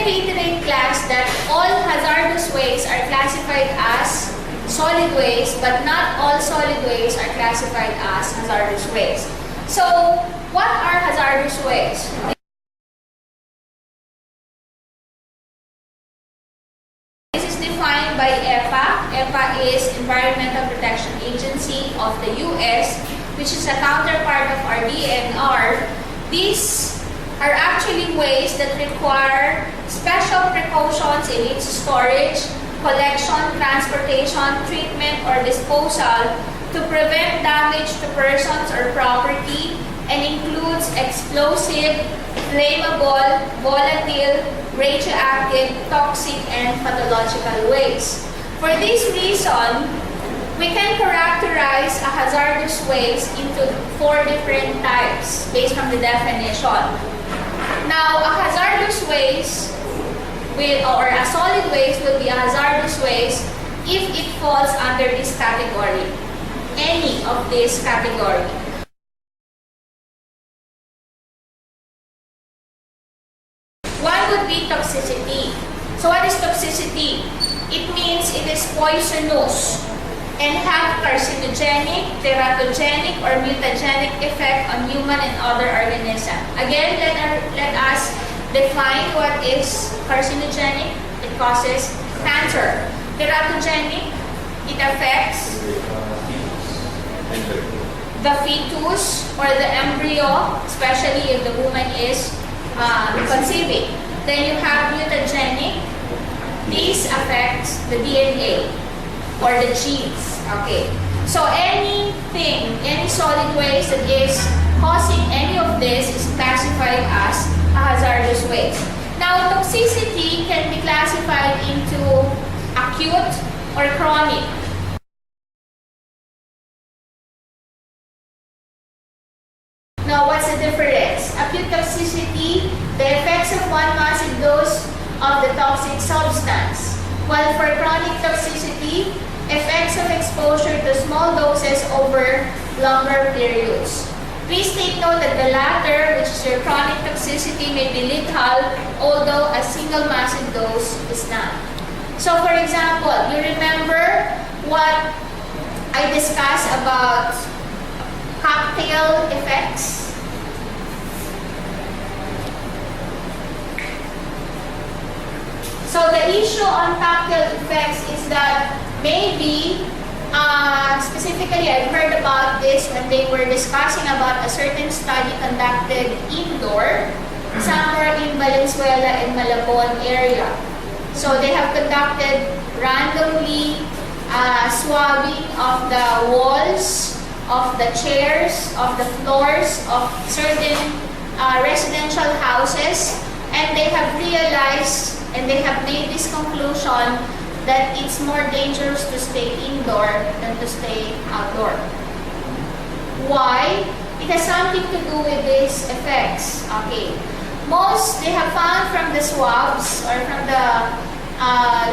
me reiterate, class, that all hazardous waste are classified as solid waste, but not all solid waste are classified as hazardous waste. So, what are hazardous waste? This is defined by EPA. EPA is Environmental Protection Agency of the US, which is a counterpart of our DNR. These are actually waste that require special precautions in its storage, collection, transportation, treatment, or disposal to prevent damage to persons or property, and includes explosive, flammable, volatile, radioactive, toxic, and pathological waste. For this reason, we can characterize a hazardous waste into 4 different types based on the definition. Now, a hazardous waste or a solid waste will be a hazardous waste if it falls under this category, any of this category. One would be toxicity. So what is toxicity? It means it is poisonous and have carcinogenic, teratogenic, or mutagenic effect on human and other organisms. Again, let us define what is carcinogenic. It causes cancer. Teratogenic, it affects the fetus or the embryo, especially if the woman is conceiving. Then you have mutagenic. This affects the DNA or the genes. Okay. So anything, any solid waste that is causing any of this is classified as a hazardous waste. Now, toxicity can be classified into acute or chronic. Now, what's the difference? Acute toxicity, the effects of one massive dose of the toxic substance. While for chronic toxicity, effects of exposure to small doses over longer periods. Please take note that the latter, which is your chronic toxicity, may be lethal, although a single massive dose is not. So for example, you remember what I discussed about cocktail effects? So the issue on cocktail effects is that maybe, specifically I've heard about this when they were discussing about a certain study conducted indoor, somewhere in Valenzuela and Malabon area. So they have conducted randomly swabbing of the walls, of the chairs, of the floors of certain residential houses, and they have realized and they have made this conclusion that it's more dangerous to stay indoor than to stay outdoor. Why? It has something to do with these effects. Okay. They have found from the swabs or from the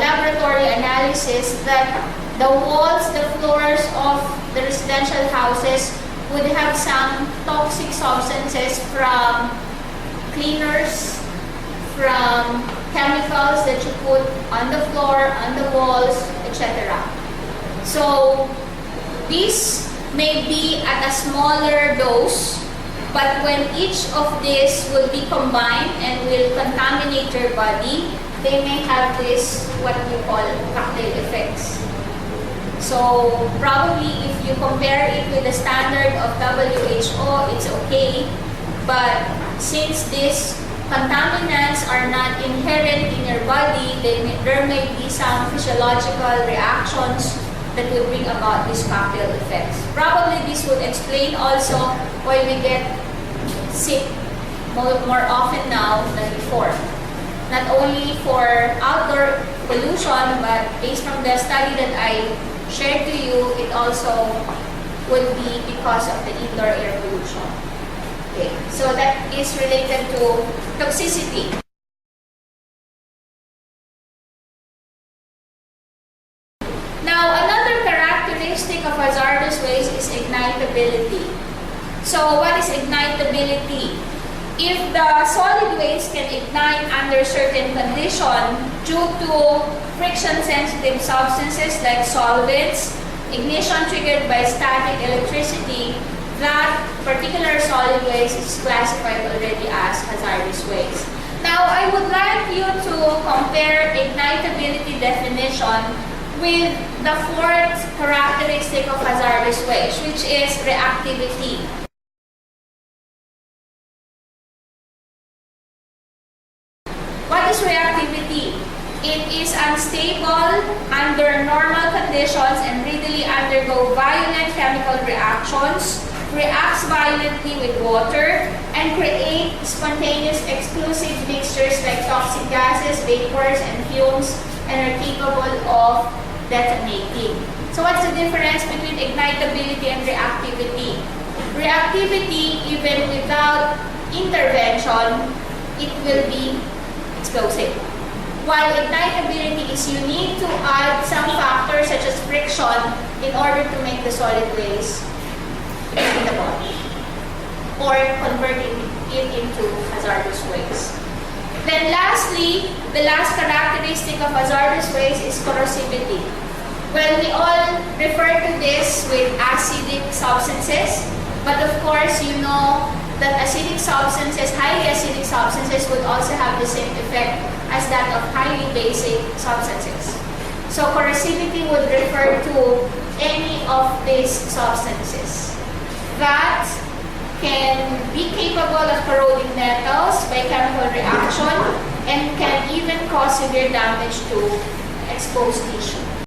laboratory analysis that the walls, the floors of the residential houses would have some toxic substances from cleaners, from chemicals that you put on the floor, on the walls, etc. So, these may be at a smaller dose, but when each of these will be combined and will contaminate your body, they may have this, what we call, cocktail effects. So, probably if you compare it with the standard of WHO, it's okay, but since these contaminants are not inherent in your body, there may be some physiological reactions that will bring about these cocktail effects. Probably this would explain also why we get sick more often now than before. Not only for outdoor pollution, but based on the study that I shared to you, it also would be because of the indoor air pollution. Okay, so that is related to toxicity. Now, another characteristic of hazardous waste is ignitability. So, what is ignitability? if the solid waste can ignite under certain condition due to friction-sensitive substances like solvents, ignition triggered by static electricity, that particular solid waste is classified already as hazardous waste. Now, I would like you to compare ignitability definition with the fourth characteristic of hazardous waste, which is reactivity. What is reactivity? It is unstable under normal conditions and readily undergo violent chemical reactions, reacts violently with water, and create spontaneous explosive mixtures like toxic gases, vapors, and fumes, and are capable of detonating. So what's the difference between ignitability and reactivity? Reactivity, even without intervention, it will be explosive. While ignitability is you need to add some factors such as friction in order to make the solid waste ignitable or converting it into hazardous waste. Then lastly, the last characteristic of hazardous waste is corrosivity. Well, we all refer to this with acidic substances, but of course you know that acidic substances, highly acidic substances would also have the same effect as that of highly basic substances. So corrosivity would refer to any of these substances that can be capable of corroding metals by chemical reaction and can even cause severe damage to exposed tissue.